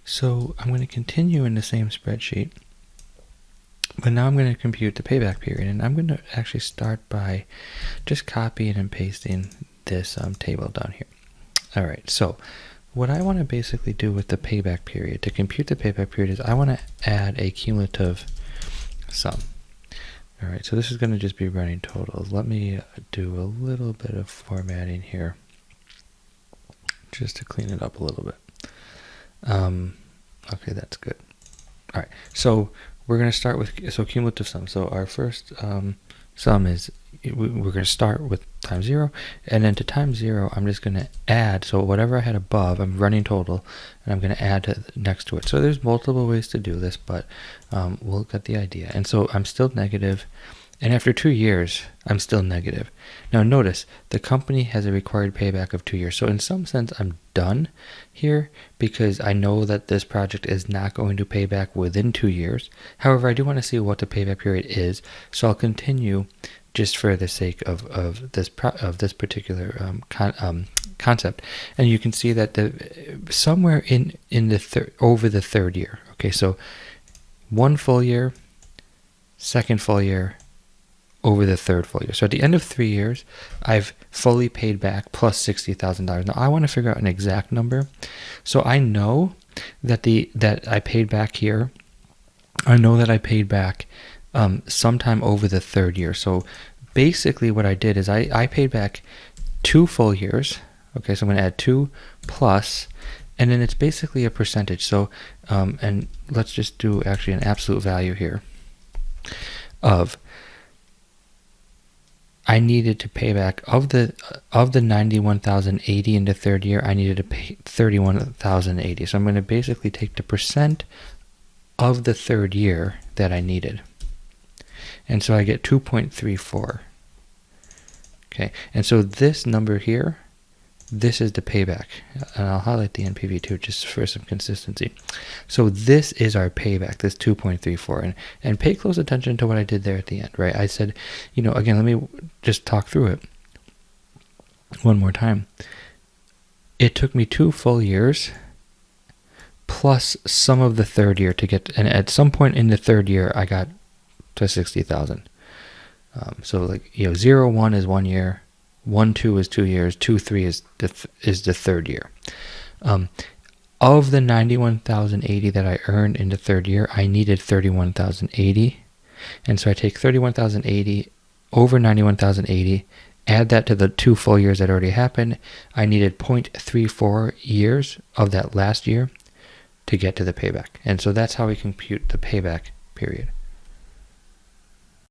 So I'm going to continue in the same spreadsheet, but now I'm going to compute the payback period, and I'm going to actually start by just copying and pasting this table down here. All right, so what I want to basically do with the payback period, to compute the payback period, is I want to add a cumulative sum. All right, so this is going to just be running totals. Let me do a little bit of formatting here just to clean it up a little bit. Okay, that's good. All right, so we're going to start with cumulative sum. So our first sum is, we're going to start with times 0, and then to times 0 I'm just going to add, so whatever I had above, I'm running total, and I'm going to add next to it. So there's multiple ways to do this, but we'll get the idea. And so I'm still negative, and after 2 years I'm still negative. Now notice the company has a required payback of 2 years, so in some sense I'm done here because I know that this project is not going to pay back within 2 years. However, I do want to see what the payback period is, so I'll continue just for the sake of this particular concept. And you can see that somewhere in the over the third year. Okay, so 1 full year, 2nd full year, over the 3rd full year. So at the end of 3 years, I've fully paid back plus $60,000. Now I want to figure out an exact number. So I know that I paid back here. I know that I paid back sometime over the 3rd year. So basically what I did is I paid back 2 full years. Okay, so I'm going to add 2 plus, and then it's basically a percentage. So and let's just do actually an absolute value here of, I needed to pay back of the 91,080 in the 3rd year, I needed to pay 31,080. So I'm going to basically take the percent of the 3rd year that I needed. And so I get 2.34. Okay, and so this number here, this is the payback. And I'll highlight the NPV too, just for some consistency. So this is our payback, this 2.34. And pay close attention to what I did there at the end, right? I said, again, let me just talk through it one more time. It took me 2 full years plus some of the 3rd year to get, and at some point in the 3rd year, I got to 60,000. So like 0, 1 is 1 year, 1, 2 is 2 years, 2, 3 is the 3rd year. Of the 91,080 that I earned in the 3rd year, I needed 31,080, and so I take 31,080 over 91,080, add that to the 2 full years that already happened. I needed 0.34 years of that last year to get to the payback, and so that's how we compute the payback period.